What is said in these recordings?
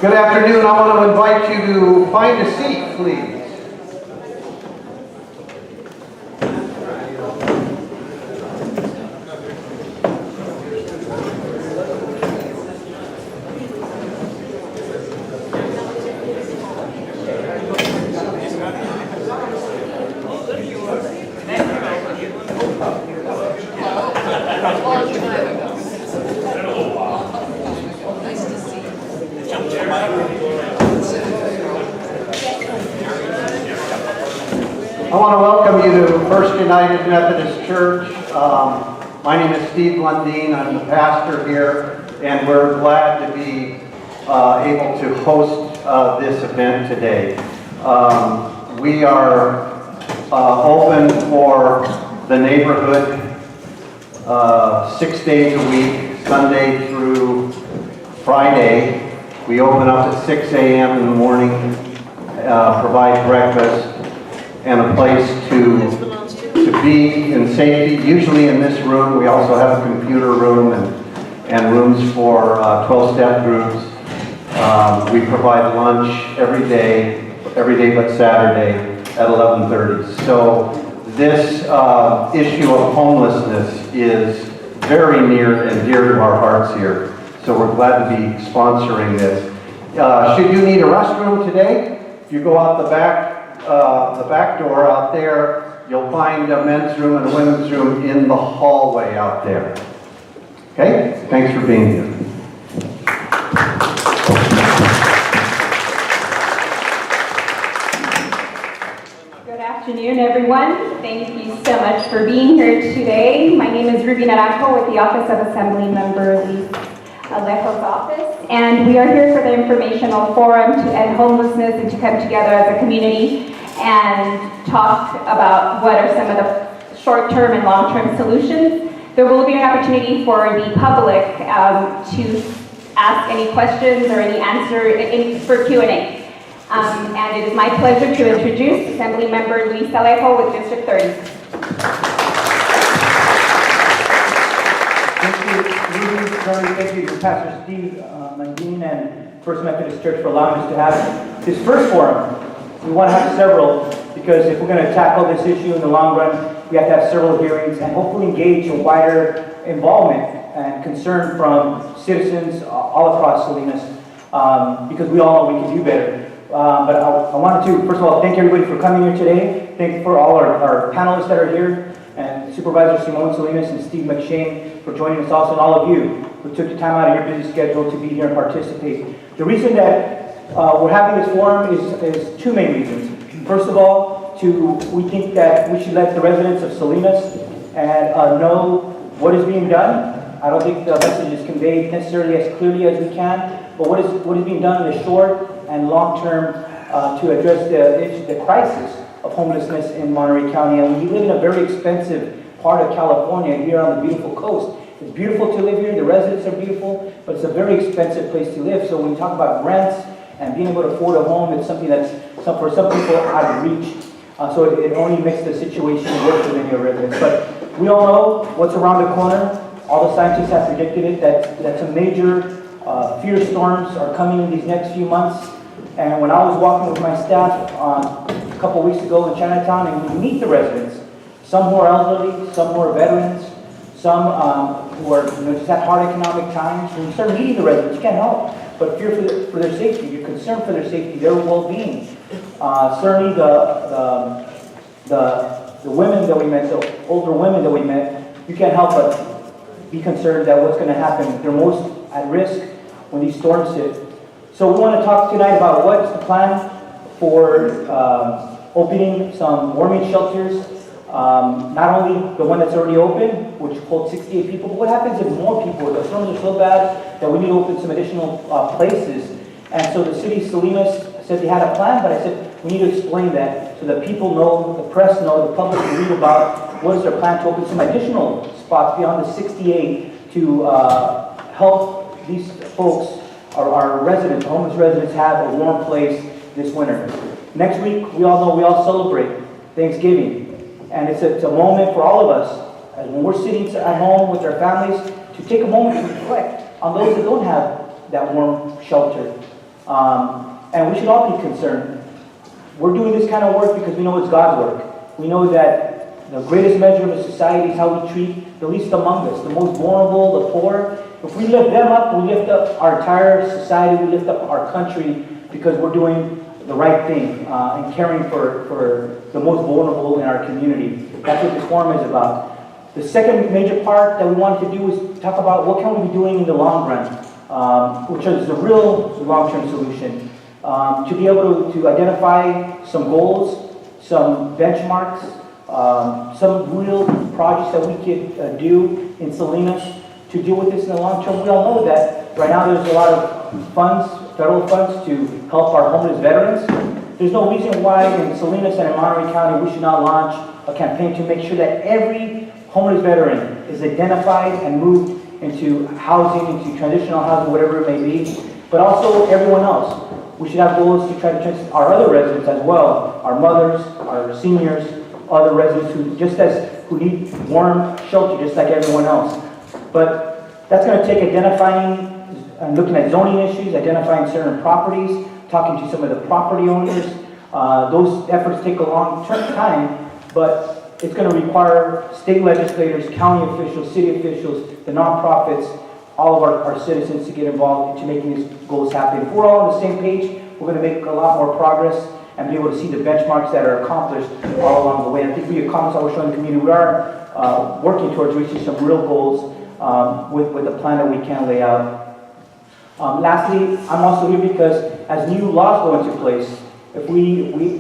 Good afternoon. I want to invite you to find a seat, please. I want to welcome you to First United Methodist Church. My name is Steve Lundeen. I'm the pastor here, and we're glad to be able to host this event today. We are open for the neighborhood 6 days a week, Sunday through Friday. We open up at 6 a.m. in the morning, provide breakfast, and a place to be in safety, usually in this room. We also have a computer room and rooms for 12-step groups. We provide lunch every day but Saturday at 11:30. So this issue of homelessness is very near and dear to our hearts here. So we're glad to be sponsoring this. Should you need a restroom today, if you go out the back door out there, you'll find a men's room and a women's room in the hallway out there. Okay? Thanks for being here. Good afternoon, everyone. Thank you so much for being here today. My name is Ruby Naranjo with the Office of Assembly Member Luis Alejo's office, and we are here for the informational forum to end homelessness and to come together as a community and talk about what are some of the short-term and long-term solutions. There will be an opportunity for the public to ask any questions or any answer for Q&A. And it is my pleasure to introduce Assembly Member Luis Alejo with District 30. Thank you, Ruby. Thank you to Pastor Steve Lundeen and First Methodist Church for allowing us to have this first forum. We want to have several, because if we're going to tackle this issue in the long run, we have to have several hearings and hopefully engage a wider involvement and concern from citizens all across Salinas, because we all know we can do better. But I wanted to, first of all, thank everybody for coming here today. Thank you for all our panelists that are here, and Supervisor Simone Salinas and Steve McShane for joining us also, and all of you who took the time out of your busy schedule to be here and participate. The reason that we're having this forum is two main reasons. First of all, we think that we should let the residents of Salinas know what is being done. I don't think the message is conveyed necessarily as clearly as we can, but what is being done in the short and long term to address the crisis of homelessness in Monterey County. And we live in a very expensive part of California here on the beautiful coast. It's beautiful to live here, the residents are beautiful, but it's a very expensive place to live. So when you talk about rents and being able to afford a home, it's something that's for some people out of reach. So it only makes the situation worse for many of our residents. But we all know what's around the corner. All the scientists have predicted it, that some major fear storms are coming in these next few months. And when I was walking with my staff a couple weeks ago in Chinatown, and we meet the residents, some who are elderly, some who are veterans, some who are just had hard economic times. When you start meeting the residents, you can't help but fear for their safety. You're concerned for their safety, their well-being. Certainly the women that we met, the older women that we met, you can't help but be concerned that what's going to happen. They're most at risk when these storms hit. So we want to talk tonight about what's the plan for opening some warming shelters. Not only the one that's already open, which holds 68 people, but what happens if more people, the storms are so bad that we need to open some additional places. And so the city of Salinas said they had a plan, but I said we need to explain that so that people know, the press know, the public can read about what is their plan to open some additional spots beyond the 68 to help these folks, our residents, homeless residents, have a warm place this winter. Next week, we all celebrate Thanksgiving. And it's a moment for all of us, as when we're sitting at home with our families, to take a moment to reflect on those that don't have that warm shelter. And we should all be concerned. We're doing this kind of work because we know it's God's work. We know that the greatest measure of a society is how we treat the least among us, the most vulnerable, the poor. If we lift them up, we lift up our entire society, we lift up our country because we're doing the right thing and caring for the most vulnerable in our community. That's what this forum is about. The second major part that we wanted to do is talk about what can we be doing in the long run, which is the real long-term solution. To be able to identify some goals, some benchmarks, some real projects that we could do in Salinas to deal with this in the long term. We all know that right now there's a lot of funds, federal funds, to help our homeless veterans. There's no reason why in Salinas and in Monterey County we should not launch a campaign to make sure that every homeless veteran is identified and moved into housing, into transitional housing, whatever it may be, but also everyone else. We should have goals to try to transfer our other residents as well, our mothers, our seniors, other residents who need warm shelter just like everyone else. But that's going to take identifying and looking at zoning issues, identifying certain properties, talking to some of the property owners. Those efforts take a long time, but it's going to require state legislators, county officials, city officials, the nonprofits, all of our citizens to get involved into making these goals happen. If we're all on the same page, we're going to make a lot more progress and be able to see the benchmarks that are accomplished all along the way. I think we accomplished what we're showing the community. We are working towards reaching some real goals with a plan that we can lay out. Lastly, I'm also here because as new laws go into place, if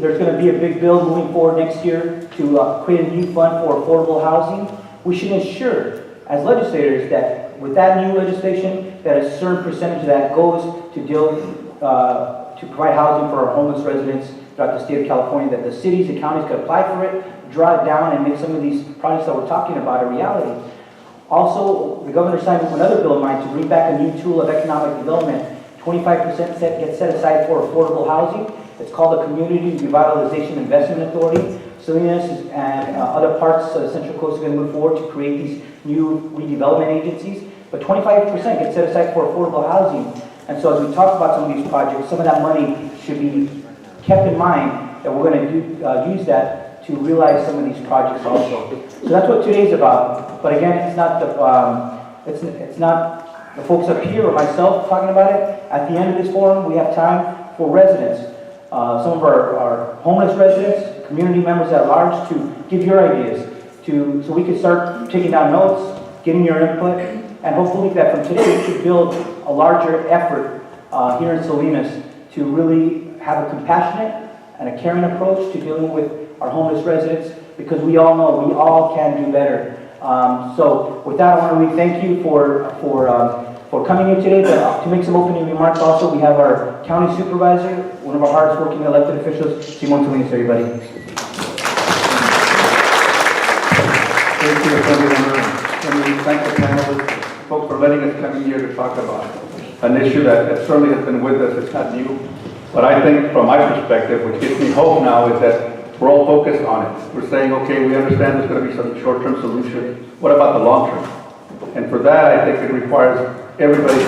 there's going to be a big bill moving forward next year to create a new fund for affordable housing, we should ensure as legislators that with that new legislation, that a certain percentage of that goes to to provide housing for our homeless residents throughout the state of California, that the cities and counties could apply for it, draw it down, and make some of these projects that we're talking about a reality. Also, the governor signed another bill of mine to bring back a new tool of economic development. 25% gets set aside for affordable housing. It's called the Community Revitalization Investment Authority. Salinas and other parts of the Central Coast are going to move forward to create these new redevelopment agencies. But 25% gets set aside for affordable housing. And so as we talk about some of these projects, some of that money should be kept in mind that we're going to use that to realize some of these projects also. So that's what today's about. But again, it's not it's not the folks up here or myself talking about it. At the end of this forum, we have time for residents, some of our homeless residents, community members at large, to give your ideas, so we can start taking down notes, getting your input, and hopefully that from today we should build a larger effort here in Salinas to really have a compassionate and a caring approach to dealing with our homeless residents, because we all know we all can do better. So with that, I want to really thank you for coming here today. But to make some opening remarks also, we have our county supervisor, one of our hardest working elected officials, Simon Salinas, everybody. Thank you, Assembly Member. And we thank the panelists, folks, for letting us come in here to talk about an issue that certainly has been with us. It's not new. But I think from my perspective, which gives me hope now, is that we're all focused on it. We're saying, okay, we understand there's going to be some short-term solution. What about the long term? And for that, I think it requires everybody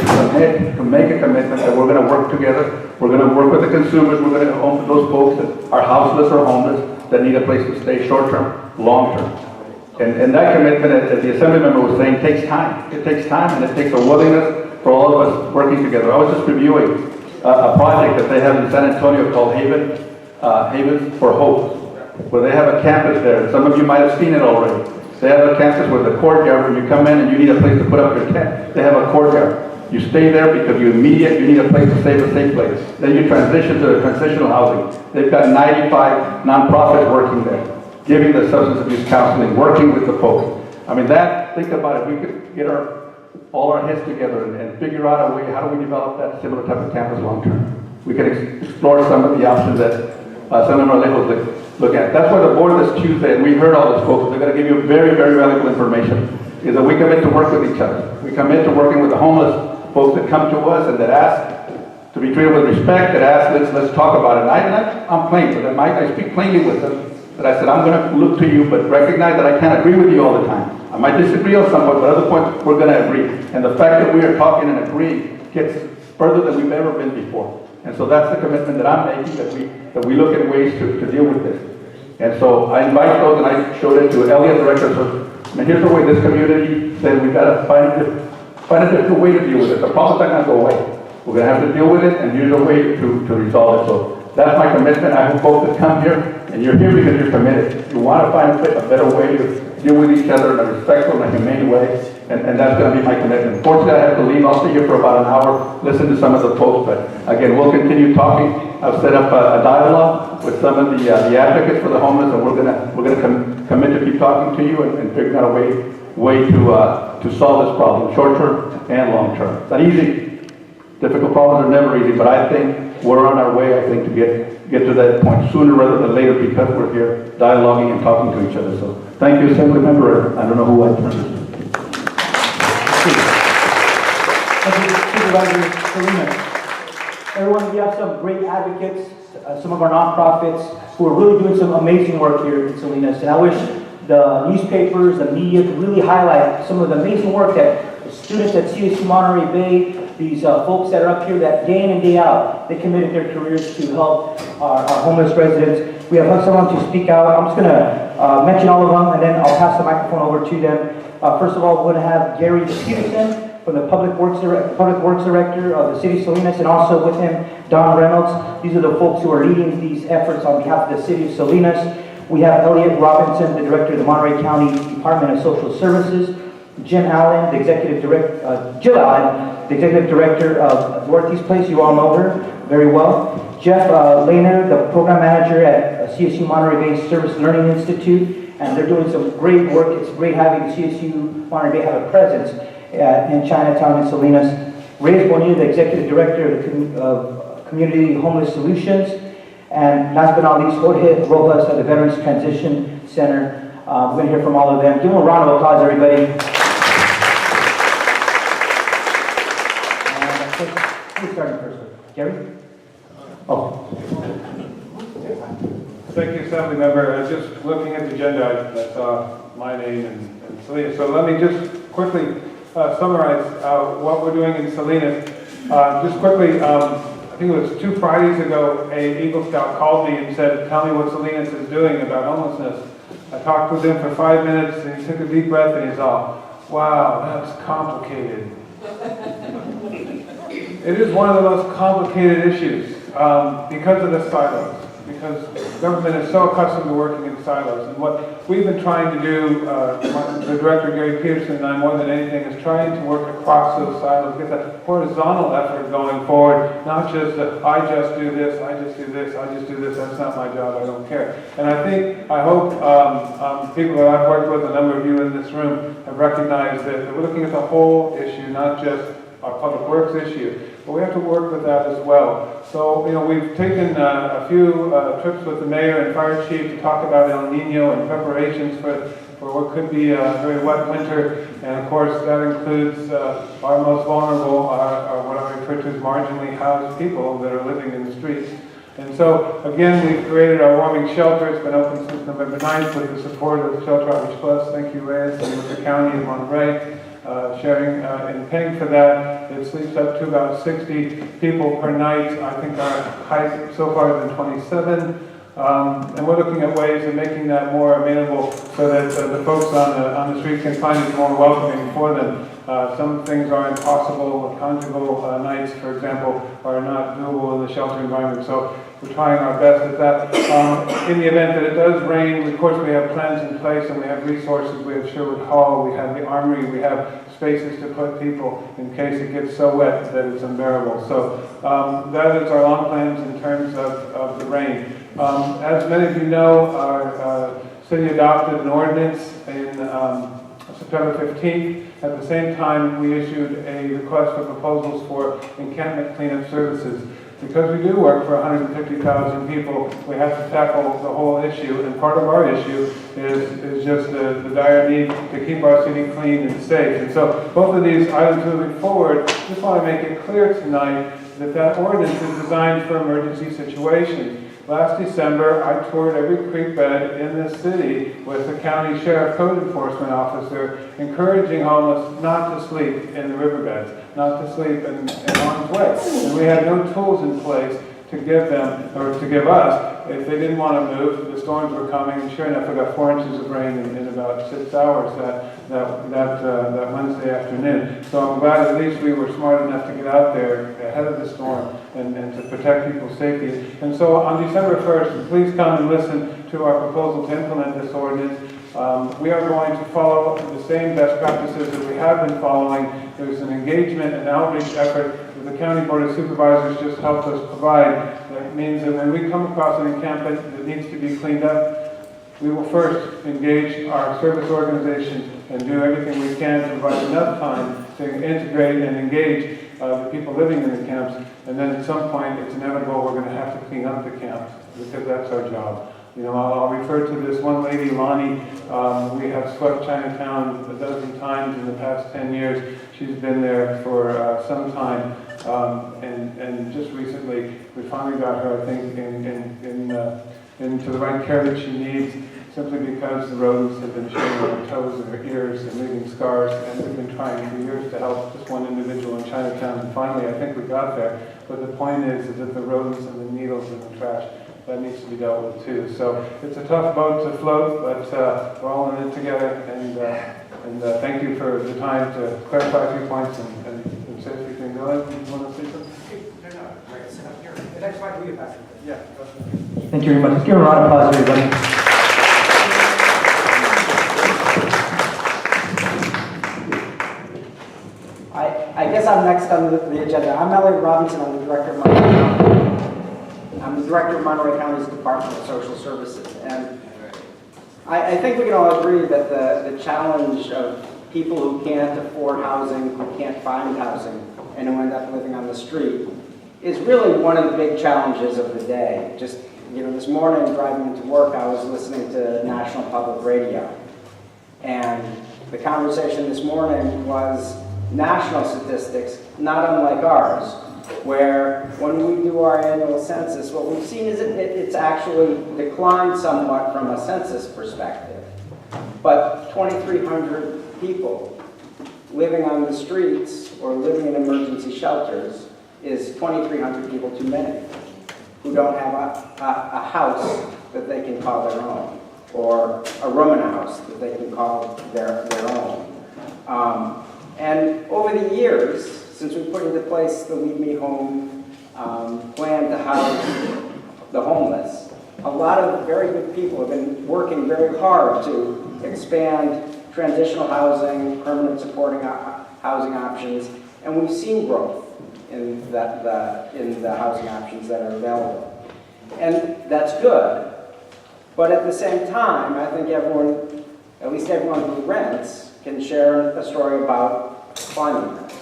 to make a commitment that we're going to work together. We're going to work with the consumers. We're going to help those folks that are houseless or homeless, that need a place to stay short-term, long-term. And that commitment, as the Assembly member was saying, takes time. It takes time, and it takes a willingness for all of us working together. I was just reviewing a project that they have in San Antonio called Haven for Hope, where they have a campus there. Some of you might have seen it already. They have a campus with a courtyard. When you come in and you need a place to put up your tent, they have a courtyard. You stay there because you need a place to stay, a safe place. Then you transition to the transitional housing. They've got 95 nonprofits working there, giving the substance abuse counseling, working with the folks. I mean, think about it. We could get all our heads together and figure out a way, how do we develop that similar type of campus long term? We can explore some of the options that some of our labels look at. That's why the board this Tuesday, and we heard all those folks, they're going to give you very, very valuable information, is that we commit to work with each other. We commit to working with the homeless folks that come to us and that ask to be treated with respect, that ask, let's talk about it. And I'm plain with them. I speak plainly with them. But I said, I'm going to look to you, but recognize that I can't agree with you all the time. I might disagree on some point, but other points we're going to agree. And the fact that we are talking and agreeing gets further than we've ever been before. And so that's the commitment that I'm making, that we look at ways to deal with this. And so I invite those, and I showed it to Elliot, director, so, and here's the way this community said we've got to find a different way to deal with it. The problem's not going to go away. We're going to have to deal with it, and here's a way to resolve it. So that's my commitment. I hope folks that come here, and you're here because you're committed. You want to find a better way to deal with each other in a respectful and a humane way, and that's going to be my commitment. Unfortunately, I have to leave. I'll stay here for about an hour, listen to some of the folks, but again, we'll continue talking. I've set up a dialogue with some of the advocates for the homeless, and we're gonna commit to keep talking to you and figuring out a way to solve this problem, short term and long term. It's not easy. Difficult problems are never easy, but I think we're on our way. I think to get to that point sooner rather than later, because we're here dialoguing and talking to each other. So thank you, Assembly Member. I don't know who I turned to. Thank you, Supervisor Salinas. Everyone, we have some great advocates, some of our nonprofits who are really doing some amazing work here in Salinas. And I wish the newspapers, the media could really highlight some of the amazing work that the students at CSU Monterey Bay, these folks that are up here that day in and day out, they committed their careers to help our homeless residents. We have someone to speak out. I'm just going to mention all of them, and then I'll pass the microphone over to them. First of all, we're going to have Gary Peterson from the Public Works Director of the City of Salinas, and also with him, Don Reynolds. These are the folks who are leading these efforts on behalf of the City of Salinas. We have Elliot Robinson, the Director of the Monterey County Department of Social Services. Jill Allen, the Executive Director of Northeast Place. You all know her very well. Jeff Lehner, the Program Manager at CSU Monterey Bay Service Learning Institute, and they're doing some great work. It's great having the CSU Monterey Bay have a presence in Chinatown and Salinas. Reyes Bonilla, the Executive Director of Community Homeless Solutions. And last but not least, Jorge Rojas of the Veterans Transition Center. We're going to hear from all of them. Give them a round of applause, everybody. Who's starting first? Gary? Oh. Thank you, Assembly Member. Just looking at the agenda, I saw my name and Salinas. So let me just quickly summarize what we're doing in Salinas. Just quickly, I think it was 2 Fridays ago, a Eagle Scout called me and said, tell me what Salinas is doing about homelessness. I talked with him for 5 minutes, and he took a deep breath, and he's all, wow, that's complicated. It is one of the most complicated issues because of the silos, because government is so accustomed to working in silos. And what we've been trying to do, the Director Gary Peterson and I, more than anything, is trying to work across those silos, get that horizontal effort going forward, not just the, I just do this, I just do this, I just do this, that's not my job, I don't care. And I hope people that I've worked with, a number of you in this room, have recognized that we're looking at the whole issue, not just our public works issue. But we have to work with that as well. So, we've taken a few trips with the mayor and fire chief to talk about El Nino and preparations for what could be a very wet winter. And of course, that includes our most vulnerable, what I refer to as marginally housed people that are living in the streets. And so, again, we've created our warming shelter. It's been open since November 9th with the support of Shelter Outreach Plus. Thank you, Reyes, and with the county of Monterey. Sharing and paying for that. It sleeps up to about 60 people per night. I think our height so far has been 27. And we're looking at ways of making that more amenable so that the folks on the streets can find it more welcoming for them. Some things are impossible. Conjugal nights, for example, are not doable in the shelter environment. So we're trying our best at that. In the event that it does rain, of course, we have plans in place and we have resources. We have Sherwood Hall, we have the Armory, we have spaces to put people in case it gets so wet that it's unbearable. So that is our long plans in terms of the rain. As many of you know, our city adopted an ordinance in September 15th. At the same time, we issued a request for proposals for encampment cleanup services. Because we do work for 150,000 people, we have to tackle the whole issue, and part of our issue is just the dire need to keep our city clean and safe. And so both of these items moving forward, just want to make it clear tonight that that ordinance is designed for emergency situations. Last December, I toured every creek bed in the city with the county sheriff code enforcement officer, encouraging homeless not to sleep in the riverbeds, not to sleep in harm's way. And we had no tools in place to give them, or to give us, if they didn't want to move. The storms were coming, and sure enough, we got 4 inches of rain in about 6 hours that Wednesday afternoon. So I'm glad at least we were smart enough to get out there ahead of the storm and to protect people's safety. And so on December 1st, please come and listen to our proposal to implement this ordinance. We are going to follow the same best practices that we have been following. There's an engagement and outreach effort that the County Board of Supervisors just helped us provide. That means that when we come across an encampment that needs to be cleaned up, we will first engage our service organizations and do everything we can to provide enough time to integrate and engage the people living in the camps. And then at some point, it's inevitable we're going to have to clean up the camps because that's our job. You know, I'll refer to this one lady, Lonnie. We have swept Chinatown a dozen times in the past 10 years. She's been there for some time. And just recently, we finally got her, I think, into the right care that she needs, simply because the rodents have been chewing on her toes and her ears and leaving scars. And we've been trying for years to help just one individual in Chinatown. And finally, I think we got there. But the point is that the rodents and the needles and the trash, that needs to be dealt with too. So it's a tough boat to float, but we're all in it together. And thank you for the time to clarify a few points and say a few things. Ellen, you want to say something? The next slide, will you pass it? Yeah. Thank you very much. Let's give a round of applause, everybody. I guess I'm next on the agenda. I'm Elliot Robinson. I'm the director of Monterey County. I'm the director of Monterey County's Department of Social Services. And I think we can all agree that the challenge of people who can't afford housing, who can't find housing, and who end up living on the street is really one of the big challenges of the day. Just, you know, this morning driving into work, I was listening to National Public Radio. And the conversation this morning was national statistics, not unlike ours, where when we do our annual census, what we've seen is it's actually declined somewhat from a census perspective. But 2,300 people living on the streets or living in emergency shelters is 2,300 people too many who don't have a house that they can call their own, or a room in a house that they can call their own. And over the years, since we put into place the Leave Me Home plan to house the homeless, a lot of very good people have been working very hard to expand transitional housing, permanent supporting housing options, and we've seen growth in the housing options that are available. And that's good, but at the same time, I think everyone, at least everyone who rents, can share a story about climbing rents.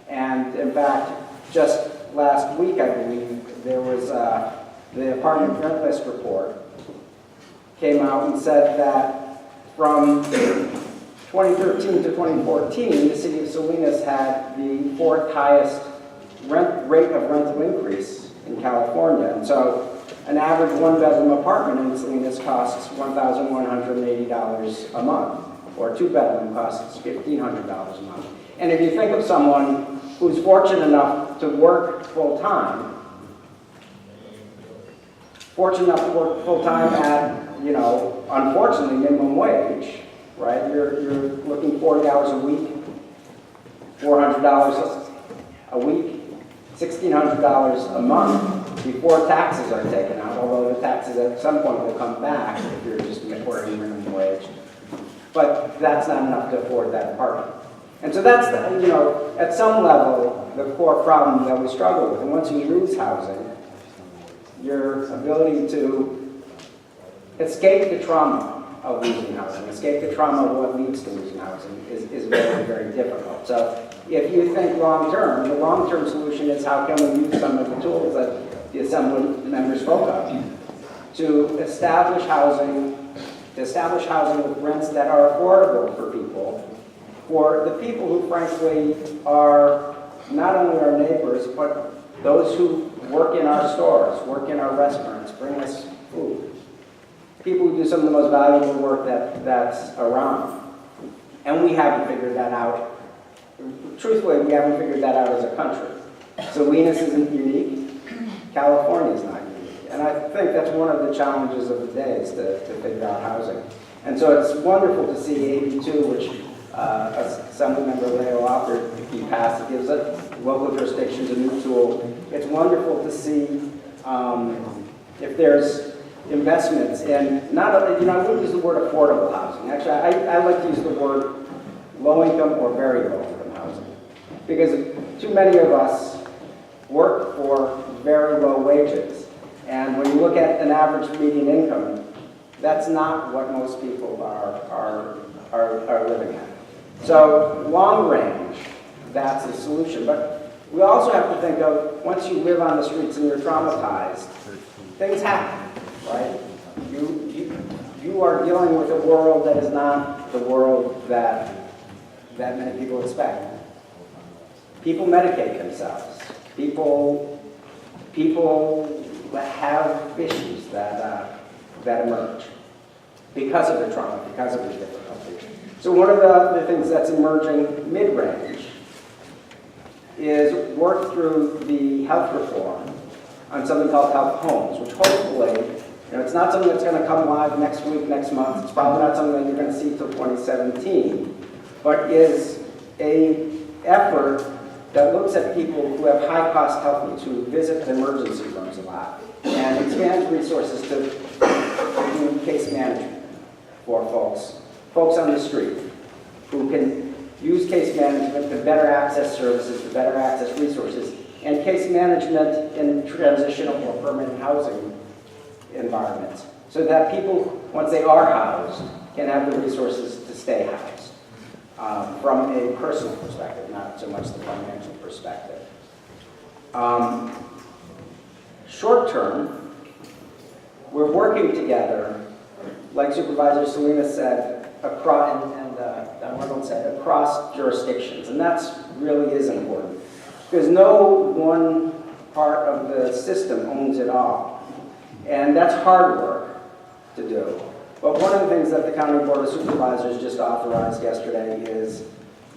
And in fact, just last week, I believe, there was the apartment rent list report came out and said that from 2013 to 2014, the city of Salinas had the 4th highest rate of rental increase in California. And so an average 1-bedroom apartment in Salinas costs $1,180 a month, or a 2-bedroom costs $1,500 a month. And if you think of someone who's fortunate enough to work full-time, at, you know, unfortunately, minimum wage, right? You're looking 40 hours a week, $400 a week, $1,600 a month before taxes are taken out, although the taxes at some point will come back if you're just working minimum wage. But that's not enough to afford that apartment. And so that's, you know, at some level, the core problem that we struggle with. And once you lose housing, your ability to escape the trauma of losing housing, escape the trauma of what leads to losing housing is very, very difficult. So if you think long-term, the long-term solution is how can we use some of the tools that the Assembly members spoke of to establish housing with rents that are affordable for people, for the people who frankly are not only our neighbors, but those who work in our stores, work in our restaurants, bring us food. People who do some of the most valuable work that's around. And we haven't figured that out. Truthfully, we haven't figured that out as a country. Salinas isn't unique. California is not unique. And I think that's one of the challenges of the day is to figure out housing. And so it's wonderful to see AB2, which Assemblymember Leo offered, if he passed, it gives local jurisdictions a new tool. It's wonderful to see if there's investments in, I wouldn't use the word affordable housing. Actually, I like to use the word low-income or very low-income housing. Because too many of us work for very low wages. And when you look at an average median income, that's not what most people are living at. So long range, that's the solution. But we also have to think of, once you live on the streets and you're traumatized, things happen, right? You are dealing with a world that is not the world that many people expect. People medicate themselves. People have issues that emerge because of the trauma, because of the difficulty. So one of the things that's emerging mid-range is work through the health reform on something called health homes, which hopefully, it's not something that's going to come live next week, next month. It's probably not something that you're going to see till 2017, but is a effort that looks at people who have high-cost health needs, who visit emergency rooms a lot, and expands resources to do case management for folks on the street, who can use case management to better access services, to better access resources, and case management in transitional or permanent housing environments, so that people, once they are housed, can have the resources to stay housed from a personal perspective, not so much the financial perspective. Short term, we're working together, like Supervisor Salinas said, across, and Arnold said, across jurisdictions, and that's really is important, because no one part of the system owns it all. And that's hard work to do. But one of the things that the County Board of Supervisors just authorized yesterday is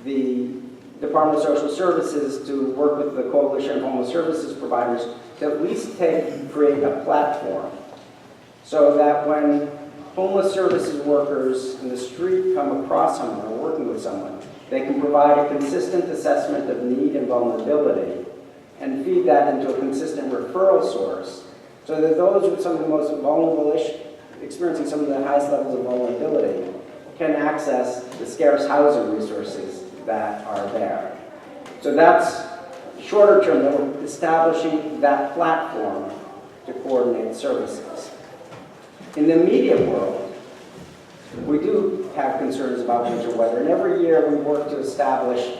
the Department of Social Services to work with the Coalition of Homeless Services Providers to at least create a platform so that when homeless services workers in the street come across someone or working with someone, they can provide a consistent assessment of need and vulnerability and feed that into a consistent referral source, so that those with some of the most vulnerable experiencing some of the highest levels of vulnerability can access the scarce housing resources that are there. So that's shorter term, that we're establishing that platform to coordinate services. In the immediate world, we do have concerns about winter weather, and every year we work to establish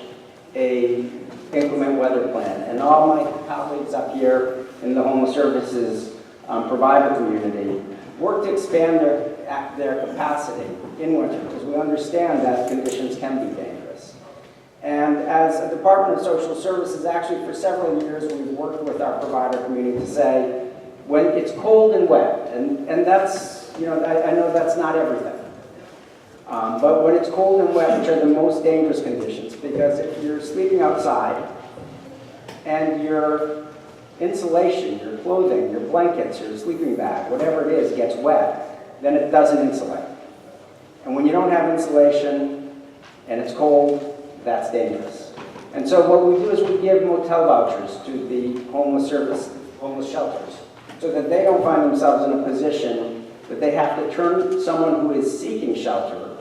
a inclement weather plan. And all my colleagues up here in the homeless services provider community work to expand their capacity in winter, because we understand that conditions can be dangerous. And as a Department of Social Services, actually for several years, we've worked with our provider community to say, when it's cold and wet, and that's, I know that's not everything, but when it's cold and wet, which are the most dangerous conditions, because if you're sleeping outside and your insulation, your clothing, your blankets, your sleeping bag, whatever it is, gets wet, then it doesn't insulate. And when you don't have insulation and it's cold, that's dangerous. And so what we do is we give motel vouchers to the homeless shelters, so that they don't find themselves in a position that they have to turn someone who is seeking shelter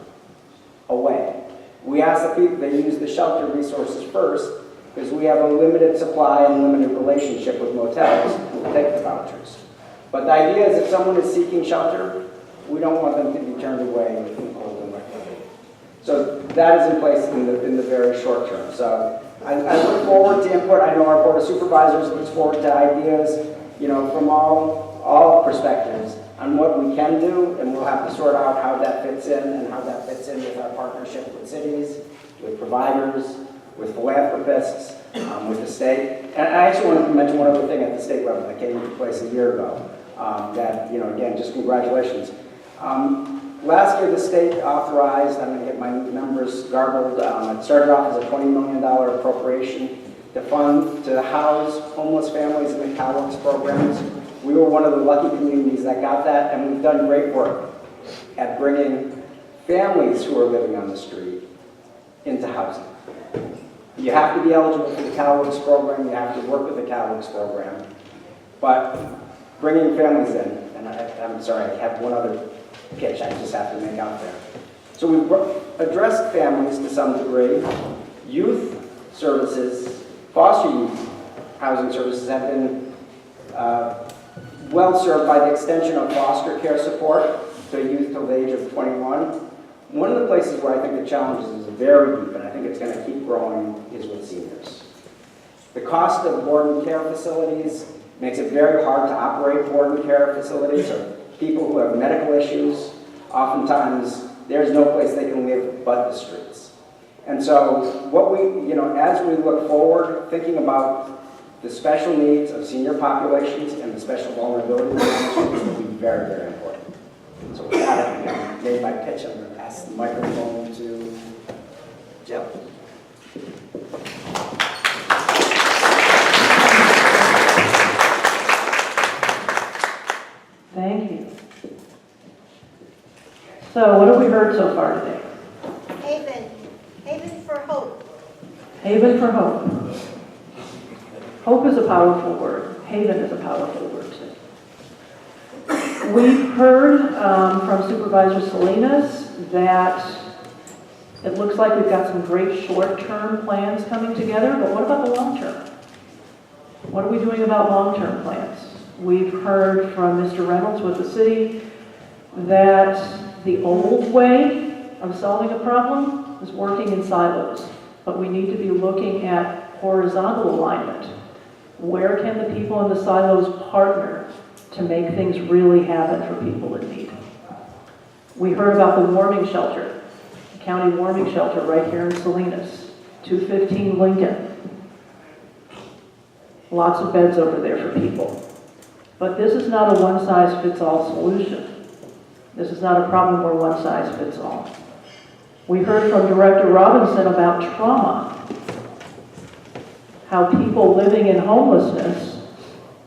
away. We ask the people they use the shelter resources first, because we have a limited supply and limited relationship with motels who will take the vouchers. But the idea is if someone is seeking shelter, we don't want them to be turned away in cold and wet. So that is in place in the very short term. So I look forward to input. I know our Board of Supervisors looks forward to ideas, from all perspectives on what we can do, and we'll have to sort out how that fits in and how that fits in with our partnership with cities, with providers, with philanthropists, with the state. And I actually want to mention one other thing at the state level that came into place a year ago. That, again, just congratulations. Last year, the state authorized, I'm going to get my numbers garbled, it started off as a $20 million appropriation to house homeless families in the CalWorks programs. We were one of the lucky communities that got that, and we've done great work at bringing families who are living on the street into housing. You have to be eligible for the CalWorks program, you have to work with the CalWorks program, but bringing families in, and I'm sorry, I have one other pitch I just have to make out there. So we've addressed families to some degree. Youth services, foster youth housing services have been well served by the extension of foster care support to youth till the age of 21. One of the places where I think the challenge is very deep, and I think it's going to keep growing, is with seniors. The cost of board and care facilities makes it very hard to operate board and care facilities, or people who have medical issues. Oftentimes, there's no place they can live but the streets. And so, what we, as we look forward, thinking about the special needs of senior populations and the special vulnerability of the streets will be very, very important. So with that, I made my pitch. I'm going to pass the microphone to Jill. Thank you. So what have we heard so far today? Haven. Haven for hope. Haven for hope. Hope is a powerful word. Haven is a powerful word too. We've heard from Supervisor Salinas that it looks like we've got some great short-term plans coming together, but what about the long-term? What are we doing about long-term plans? We've heard from Mr. Reynolds with the city that the old way of solving a problem is working in silos, but we need to be looking at horizontal alignment. Where can the people in the silos partner to make things really happen for people in need? We heard about the warming shelter, the county warming shelter right here in Salinas, 215 Lincoln. Lots of beds over there for people. But this is not a one-size-fits-all solution. This is not a problem where one size fits all. We heard from Director Robinson about trauma, how people living in homelessness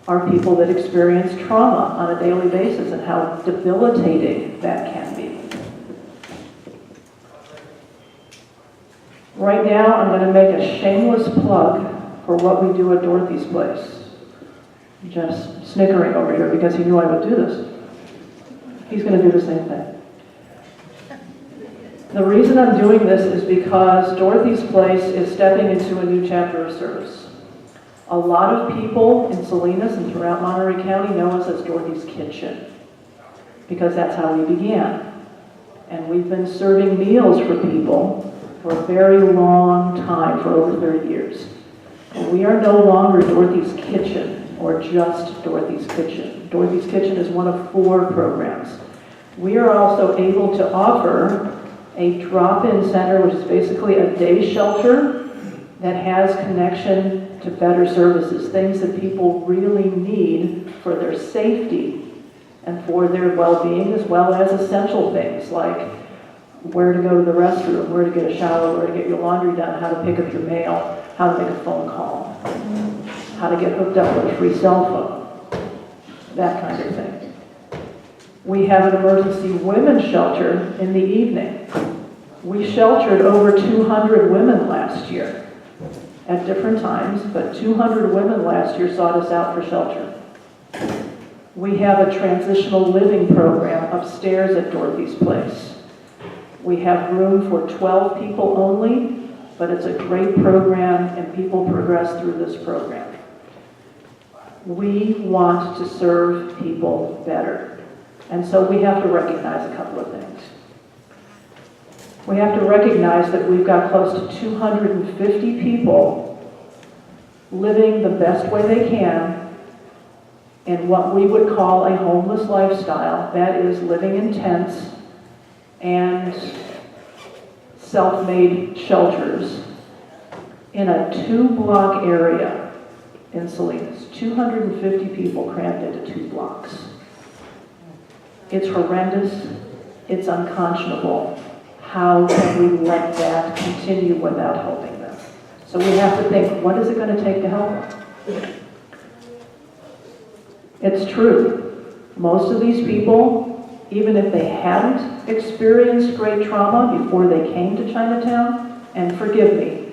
are people that experience trauma on a daily basis and how debilitating that can be. Right now, I'm going to make a shameless plug for what we do at Dorothy's Place. Jeff's snickering over here because he knew I would do this. He's going to do the same thing. The reason I'm doing this is because Dorothy's Place is stepping into a new chapter of service. A lot of people in Salinas and throughout Monterey County know us as Dorothy's Kitchen because that's how we began. And we've been serving meals for people for a very long time, for over 30 years. And we are no longer Dorothy's Kitchen or just Dorothy's Kitchen. Dorothy's Kitchen is one of 4 programs. We are also able to offer a drop-in center, which is basically a day shelter that has connection to better services, things that people really need for their safety and for their well-being, as well as essential things like where to go to the restroom, where to get a shower, where to get your laundry done, how to pick up your mail, how to make a phone call, how to get hooked up with a free cell phone, that kind of thing. We have an emergency women's shelter in the evening. We sheltered over 200 women last year at different times, but 200 women last year sought us out for shelter. We have a transitional living program upstairs at Dorothy's Place. We have room for 12 people only, but it's a great program and people progress through this program. We want to serve people better. And so we have to recognize a couple of things. We have to recognize that we've got close to 250 people living the best way they can in what we would call a homeless lifestyle. That is living in tents and self-made shelters in a 2-block area in Salinas. 250 people crammed into 2 blocks. It's horrendous. It's unconscionable. How can we let that continue without helping them? So we have to think, what is it going to take to help them? It's true. Most of these people, even if they hadn't experienced great trauma before they came to Chinatown, and forgive me,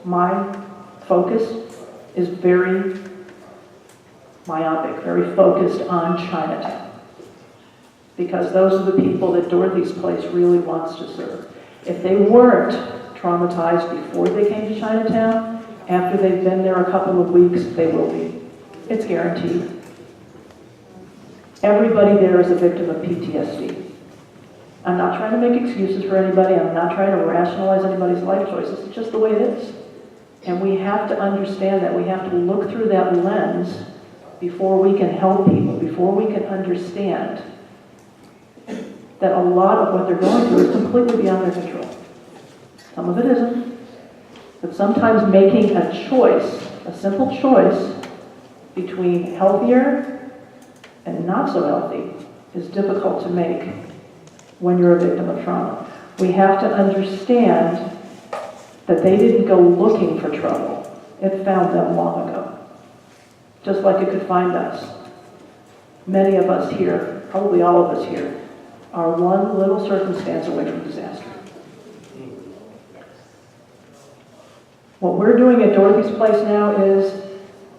my focus is very myopic, very focused on Chinatown. Because those are the people that Dorothy's Place really wants to serve. If they weren't traumatized before they came to Chinatown, after they've been there a couple of weeks, they will be. It's guaranteed. Everybody there is a victim of PTSD. I'm not trying to make excuses for anybody. I'm not trying to rationalize anybody's life choices. It's just the way it is. And we have to understand that. We have to look through that lens before we can help people, before we can understand that a lot of what they're going through is completely beyond their control. Some of it isn't. But sometimes making a choice, a simple choice, between healthier and not so healthy is difficult to make when you're a victim of trauma. We have to understand that they didn't go looking for trouble. It found them long ago. Just like it could find us. Many of us here, probably all of us here, are one little circumstance away from disaster. What we're doing at Dorothy's Place now is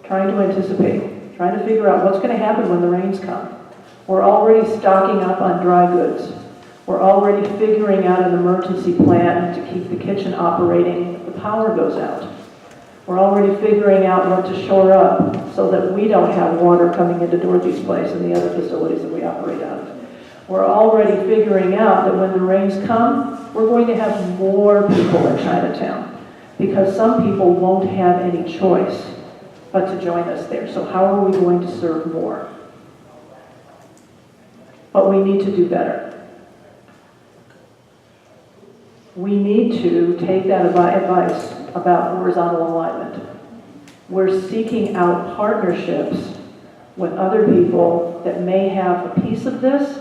trying to anticipate, trying to figure out what's going to happen when the rains come. We're already stocking up on dry goods. We're already figuring out an emergency plan to keep the kitchen operating if the power goes out. We're already figuring out what to shore up so that we don't have water coming into Dorothy's Place and the other facilities that we operate out of. We're already figuring out that when the rains come, we're going to have more people in Chinatown because some people won't have any choice but to join us there. So how are we going to serve more? But we need to do better. We need to take that advice about horizontal alignment. We're seeking out partnerships with other people that may have a piece of this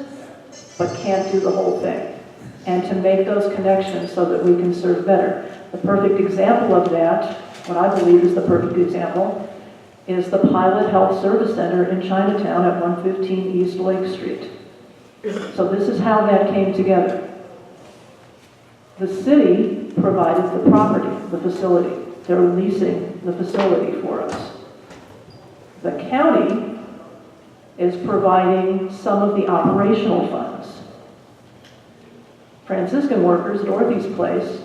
but can't do the whole thing, and to make those connections so that we can serve better. The perfect example of that, what I believe is the perfect example, is the Pilot Health Service Center in Chinatown at 115 East Lake Street. So this is how that came together. The city provided the property, the facility. They're leasing the facility for us. The county is providing some of the operational funds. Franciscan workers, Dorothy's Place,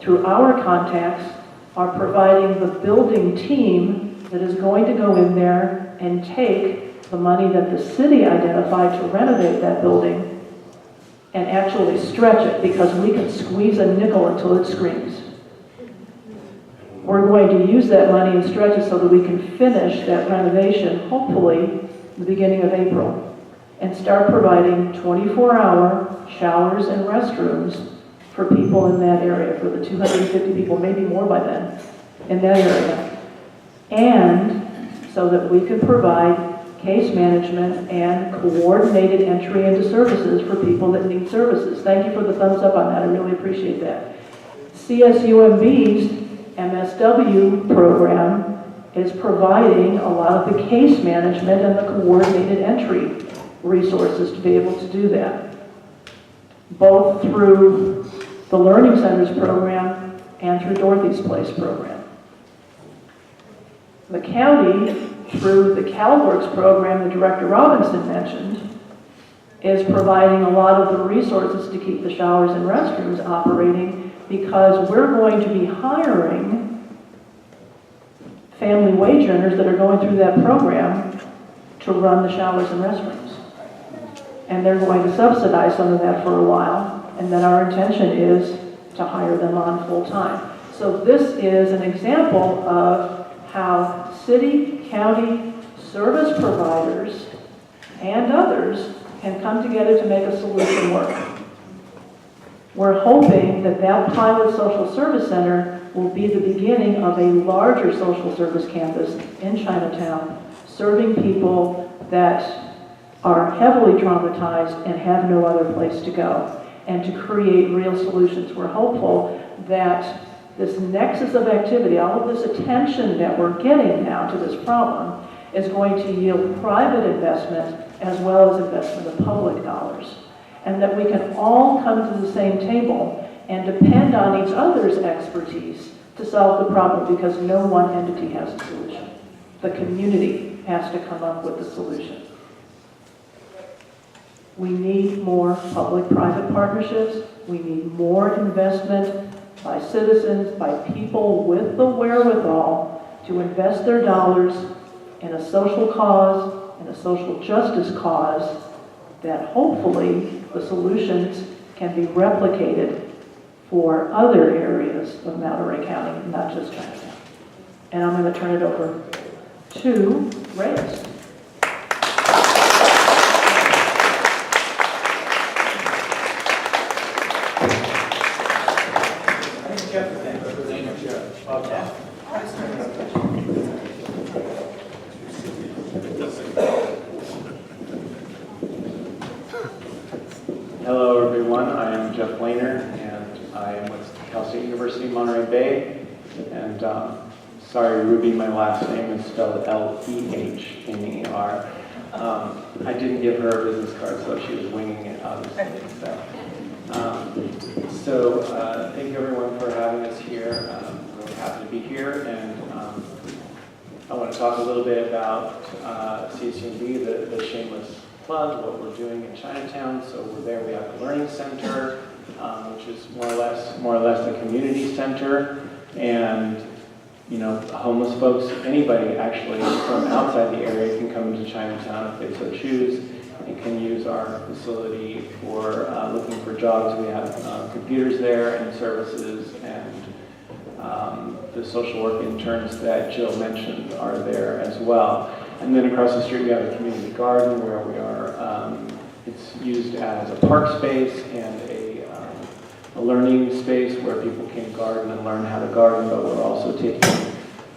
through our contacts, are providing the building team that is going to go in there and take the money that the city identified to renovate that building and actually stretch it, because we can squeeze a nickel until it screams. We're going to use that money and stretch it so that we can finish that renovation, hopefully, the beginning of April, and start providing 24-hour showers and restrooms for people in that area, for the 250 people, maybe more by then, in that area. And so that we can provide case management and coordinated entry into services for people that need services. Thank you for the thumbs up on that. I really appreciate that. CSUMB's MSW program is providing a lot of the case management and the coordinated entry resources to be able to do that, both through the Learning Centers program and through Dorothy's Place program. The county, through the CalWorks program that Director Robinson mentioned, is providing a lot of the resources to keep the showers and restrooms operating, because we're going to be hiring family wage earners that are going through that program to run the showers and restrooms. And they're going to subsidize some of that for a while, and then our intention is to hire them on full time. So this is an example of how city, county, service providers, and others can come together to make a solution work. We're hoping that that Pilot Social Service Center will be the beginning of a larger social service campus in Chinatown, serving people that are heavily traumatized and have no other place to go, and to create real solutions. We're hopeful that this nexus of activity, all of this attention that we're getting now to this problem, is going to yield private investment as well as investment of public dollars. And that we can all come to the same table and depend on each other's expertise to solve the problem, because no one entity has a solution. The community has to come up with the solution. We need more public-private partnerships. We need more investment by citizens, by people with the wherewithal to invest their dollars in a social cause, in a social justice cause, that hopefully the solutions can be replicated for other areas of Monterey County, not just Chinatown. And I'm going to turn it over to Reyes. Hello everyone, I am Jeff Lehner and I am with Cal State University Monterey Bay, and sorry Ruby, my last name is spelled L-E-H-N-E-R. I didn't give her a business card, so she was winging it obviously. So thank you everyone for having us here. I'm really happy to be here, and I want to talk a little bit about CSUMB, the shameless plug, what we're doing in Chinatown. So we're there, we have the Learning Center, which is more or less a community center, and you know, homeless folks, anybody actually from outside the area can come to Chinatown if they so choose, and can use our facility for looking for jobs. We have computers there and services, and the social work interns that Jill mentioned are there as well. And then across the street we have a community garden where we are, it's used as a park space and a learning space where people can garden and learn how to garden, but we're also taking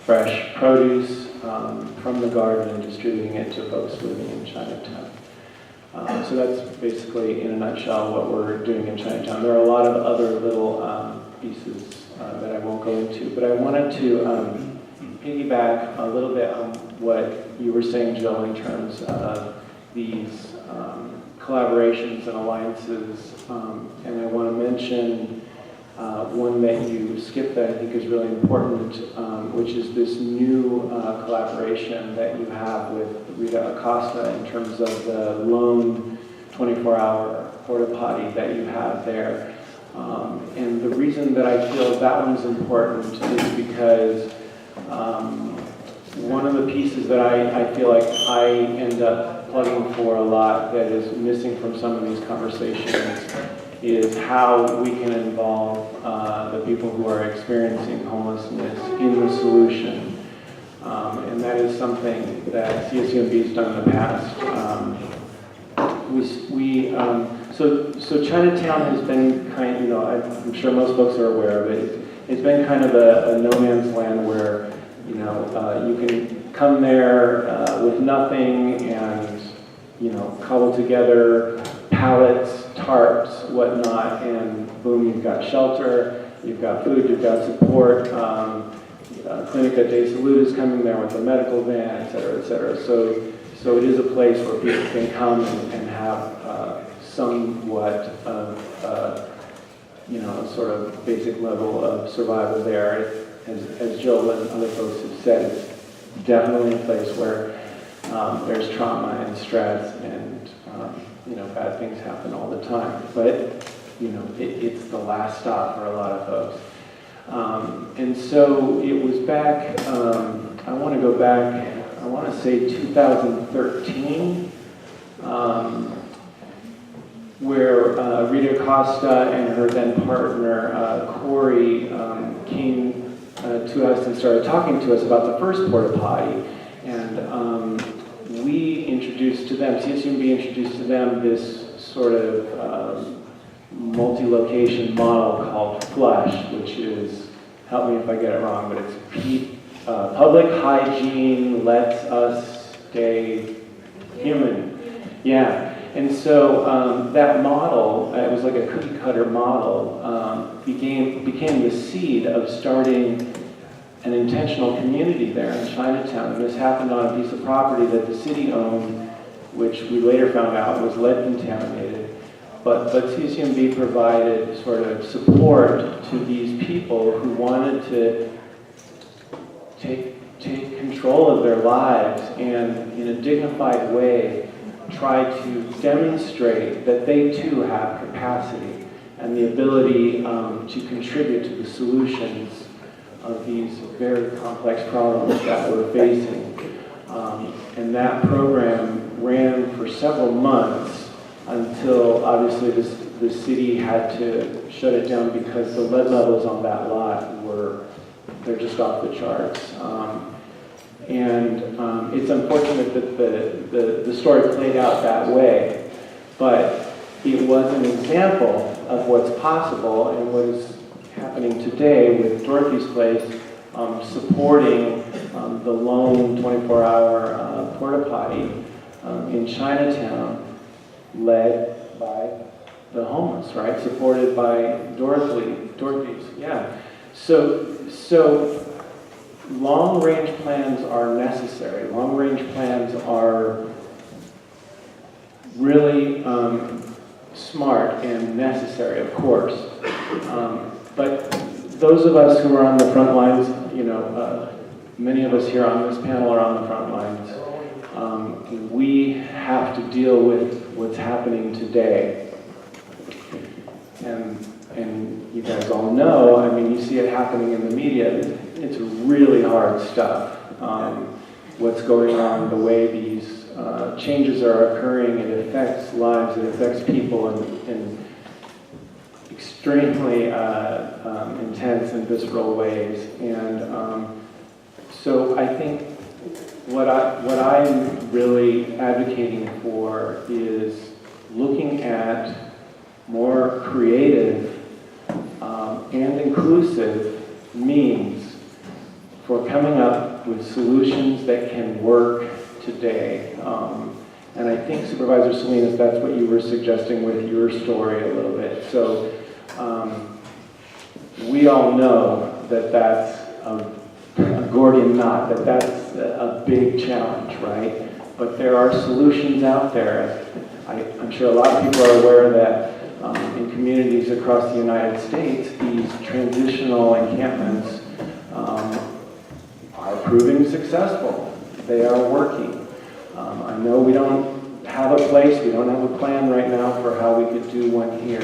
fresh produce from the garden and distributing it to folks living in Chinatown. So that's basically, in a nutshell, what we're doing in Chinatown. There are a lot of other little pieces that I won't go into, but I wanted to piggyback a little bit on what you were saying, Jill, in terms of these collaborations and alliances, and I want to mention one that you skipped that I think is really important, which is this new collaboration that you have with Rita Acosta in terms of the lone 24-hour porta potty that you have there. And the reason that I feel that one's important is because one of the pieces that I feel like I end up plugging for a lot that is missing from some of these conversations is how we can involve the people who are experiencing homelessness in the solution. And that is something that CSUMB has done in the past. So Chinatown has been kind of, you know, I'm sure most folks are aware of it. It's been kind of a no man's land where, you know, you can come there with nothing and, you know, cobble together pallets, tarps, whatnot, and boom, you've got shelter, you've got food, you've got support. Clinica de Salud is coming there with a medical van, et cetera, et cetera. So it is a place where people can come and have somewhat of, you know, a sort of basic level of survival there. As Joel and other folks have said, it's definitely a place where there's trauma and stress and, you know, bad things happen all the time. But, you know, it's the last stop for a lot of folks. And so it was back, I want to go back, I want to say 2013, where Rita Acosta and her then partner, Corey, came to us and started talking to us about the first porta potty. And we introduced to them, CSUMB introduced to them this sort of multi-location model called Flush, which is help me if I get it wrong, but it's public hygiene lets us stay human. Yeah, and so that model, it was like a cookie cutter model, became the seed of starting an intentional community there in Chinatown. And this happened on a piece of property that the city owned, which we later found out was lead contaminated. But CCMB provided sort of support to these people who wanted to take control of their lives and in a dignified way try to demonstrate that they too have capacity and the ability to contribute to the solutions of these very complex problems that we're facing. And that program ran for several months until obviously the city had to shut it down because the lead levels on that lot they're just off the charts. It's unfortunate that the story played out that way, but it was an example of what's possible and what is happening today with Dorothy's Place supporting the lone 24-hour porta potty in Chinatown, led by the homeless, right? Supported by Dorothy's, yeah. So long-range plans are necessary. Long-range plans are really smart and necessary, of course. But those of us who are on the front lines, many of us here on this panel are on the front lines. We have to deal with what's happening today. And you guys all know, I mean, you see it happening in the media. It's really hard stuff. What's going on, the way these changes are occurring, it affects lives, it affects people in extremely intense and visceral ways. And so I think what I'm really advocating for is looking at more creative and inclusive means for coming up with solutions that can work today. And I think, Supervisor Salinas, that's what you were suggesting with your story a little bit. So we all know that that's a Gordian knot, that's a big challenge, right? But there are solutions out there. I'm sure a lot of people are aware that in communities across the United States, these transitional encampments are proving successful. They are working. I know we don't have a place, we don't have a plan right now for how we could do one here,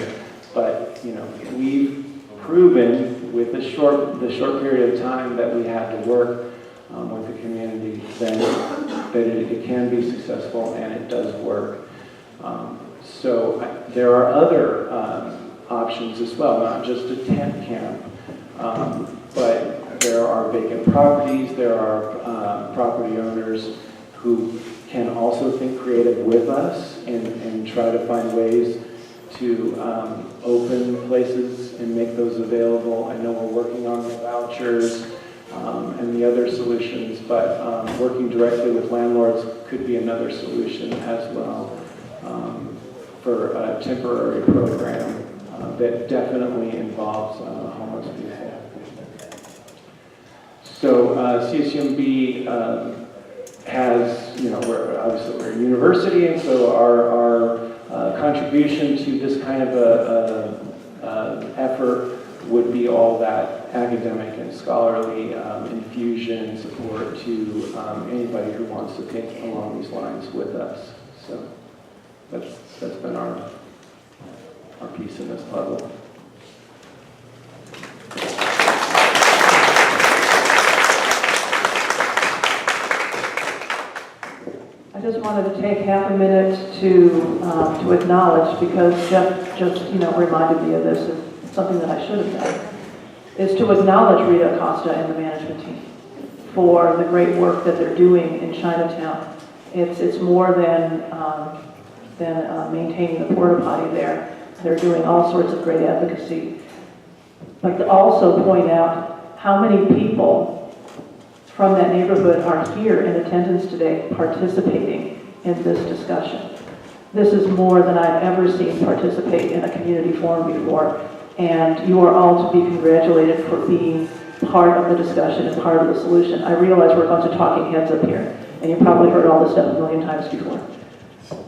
but we've proven with the short period of time that we had to work with the community that it can be successful and it does work. So there are other options as well, not just a tent camp, but there are vacant properties, there are property owners who can also think creative with us and try to find ways to open places and make those available. I know we're working on the vouchers and the other solutions, but working directly with landlords could be another solution as well for a temporary program that definitely involves homeless people. So CCMB has, we're a university, and so our contribution to this kind of a effort would be all that academic and scholarly infusion support to anybody who wants to think along these lines with us. So that's been our piece in this puzzle. I just wanted to take half a minute to acknowledge, because Jeff just reminded me of this, and something that I should have done, is to acknowledge Rita Acosta and the management team for the great work that they're doing in Chinatown. It's more than maintaining the porta potty there. They're doing all sorts of great advocacy. But to also point out how many people from that neighborhood are here in attendance today participating in this discussion. This is more than I've ever seen participate in a community forum before, and you are all to be congratulated for being part of the discussion and part of the solution. I realize we're a bunch of talking heads up here, and you probably heard all this stuff a million times before.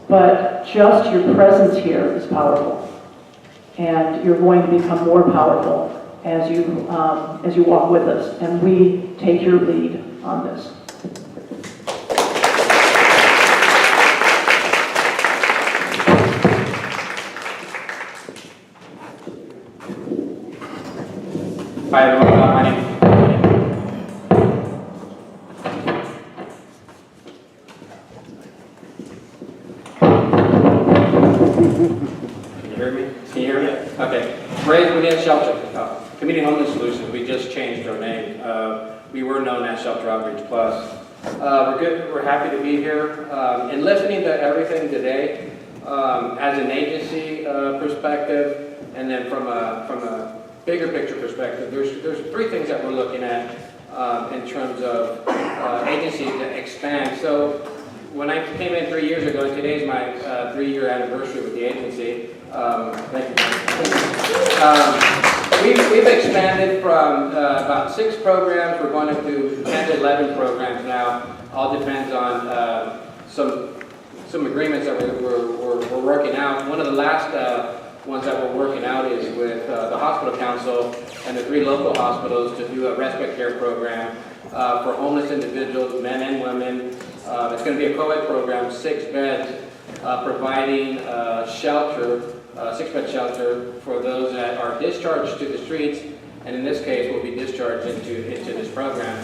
But just your presence here is powerful, and you're going to become more powerful as you walk with us, and we take your lead on this. Hi everyone, my name is... Can you hear me? Can you hear me? Okay. Raised within shelter. Community Homeless Solutions, we just changed our name. We were known as Shelter Outreach Plus. We're good, we're happy to be here. And listening to everything today, as an agency perspective, and then from a bigger picture perspective, there's three things that we're looking at in terms of agency to expand. So when I came in 3 years ago, and today's my 3-year anniversary with the agency, thank you. We've expanded from about 6 programs, we're going up to 10 to 11 programs now. All depends on some agreements that we're working out. One of the last ones that we're working out is with the hospital council and the 3 local hospitals to do a respite care program for homeless individuals, men and women. It's going to be a co-ed program, 6 beds, providing shelter, 6-bed shelter for those that are discharged to the streets, and in this case will be discharged into this program.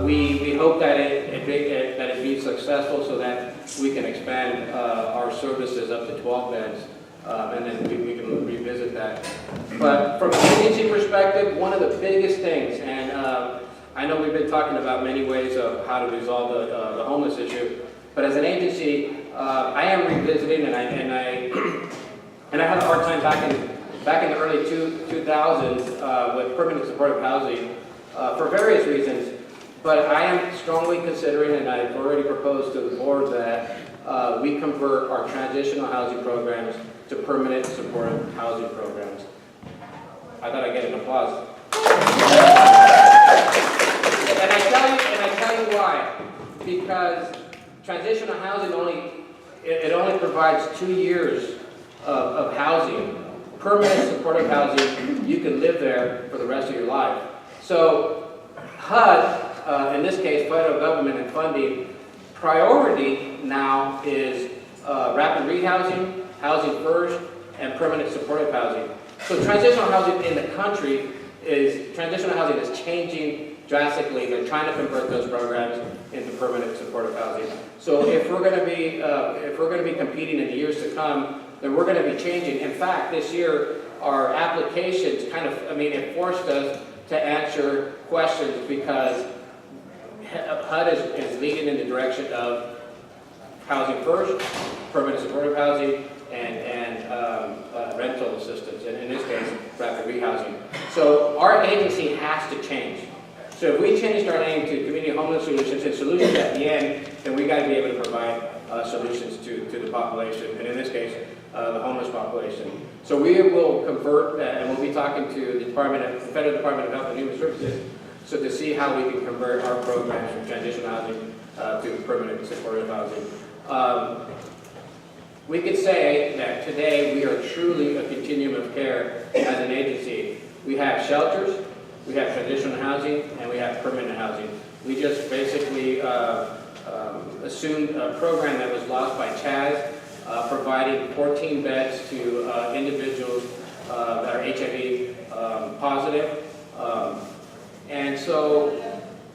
We hope that it be successful so that we can expand our services up to 12 beds. And then we can revisit that. But from an agency perspective, one of the biggest things, and I know we've been talking about many ways of how to resolve the homeless issue, but as an agency, I am revisiting, and I had a hard time back in the early 2000s with permanent supportive housing for various reasons. But I am strongly considering, and I've already proposed to the board that we convert our transitional housing programs to permanent supportive housing programs. I thought I'd get an applause. And I tell you why. Because transitional housing only provides 2 years of housing. Permanent supportive housing, you can live there for the rest of your life. So HUD, in this case, federal government and funding, priority now is rapid rehousing, housing first, and permanent supportive housing. So transitional housing in the country transitional housing is changing drastically. They're trying to convert those programs into permanent supportive housing. So if we're going to be competing in the years to come, then we're going to be changing. In fact, this year our applications it forced us to answer questions because HUD is leading in the direction of housing first, permanent supportive housing, and rental assistance, and in this case, rapid rehousing. So our agency has to change. So if we changed our name to Community Homeless Solutions and solutions at the end, then we got to be able to provide solutions to the population, and in this case, the homeless population. So we will convert, and we'll be talking to the Federal Department of Health and Human Services, so to see how we can convert our programs from transitional housing to permanent supportive housing. We could say that today we are truly a continuum of care as an agency. We have shelters, we have transitional housing, and we have permanent housing. We just basically assumed a program that was launched by Chaz, providing 14 beds to individuals that are HIV positive. And so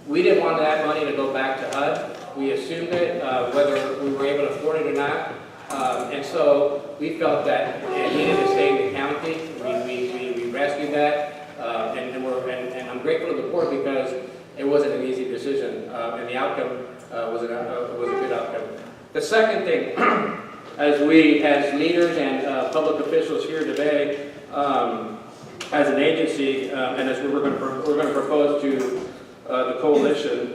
we didn't want that money to go back to HUD. We assumed it, whether we were able to afford it or not. And so we felt that it needed to stay in the county. We rescued that, and I'm grateful to the board because it wasn't an easy decision, and the outcome was a good outcome. The second thing, as leaders and public officials here today, as an agency, and as we're going to propose to the coalition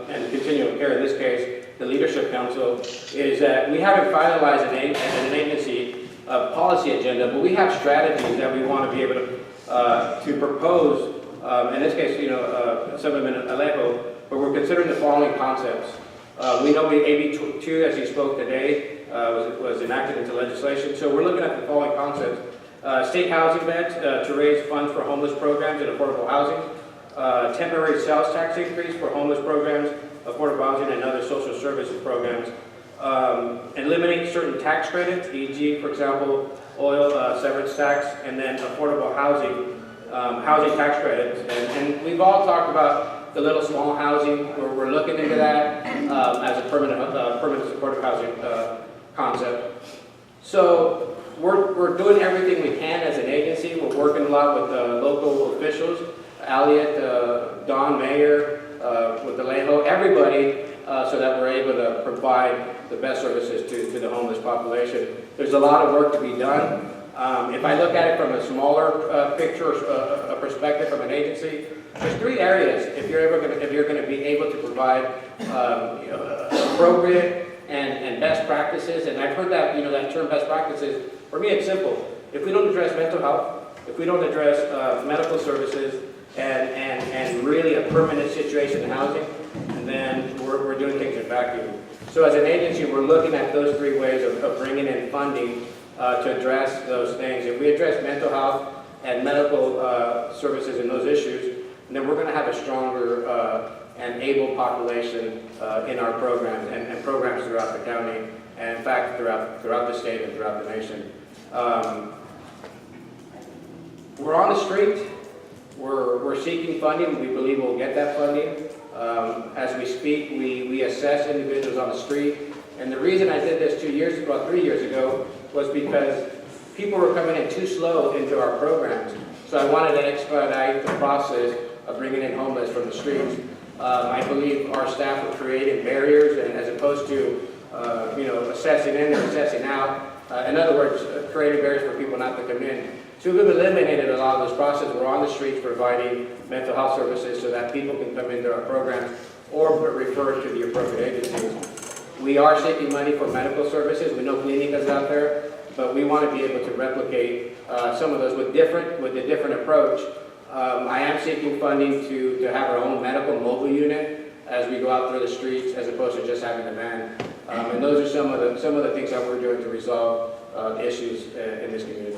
and continuum of care, in this case, the Leadership Council, is that we haven't finalized an agency policy agenda, but we have strategies that we want to be able to propose. In this case, Assemblyman Alejo, but we're considering the following concepts. We know AB 2, as he spoke today, was enacted into legislation. So we're looking at the following concepts. State housing beds to raise funds for homeless programs and affordable housing. Temporary sales tax increase for homeless programs, affordable housing, and other social services programs. Eliminate certain tax credits, e.g., for example, oil severance tax, and then affordable housing tax credits. And we've all talked about the little small housing, where we're looking into that as a permanent supportive housing concept. So we're doing everything we can as an agency. We're working a lot with local officials, Elliott, Don, Mayor, with Alejo, everybody, so that we're able to provide the best services to the homeless population. There's a lot of work to be done. If I look at it from a smaller picture, a perspective from an agency, there's 3 areas if you're going to be able to provide appropriate and best practices. And I've heard that that term best practices. For me, it's simple. If we don't address mental health, if we don't address medical services, and really a permanent situation in housing, and then we're doing things in vacuum. So as an agency, we're looking at those 3 ways of bringing in funding to address those things. If we address mental health and medical services and those issues, then we're going to have a stronger and able population in our programs and programs throughout the county, and in fact throughout the state and throughout the nation. We're on the street. We're seeking funding. We believe we'll get that funding. As we speak, we assess individuals on the street. And the reason I did this 3 years ago, was because people were coming in too slow into our programs. So I wanted to expedite the process of bringing in homeless from the streets. I believe our staff were creating barriers, and as opposed to assessing in or assessing out. In other words, creating barriers for people not to come in. So we've eliminated a lot of this process. We're on the streets providing mental health services so that people can come into our programs or refer to the appropriate agencies. We are seeking money for medical services. We know Clinicas out there, but we want to be able to replicate some of those with a different approach. I am seeking funding to have our own medical mobile unit as we go out through the streets, as opposed to just having a van. And those are some of the things that we're doing to resolve issues in this community.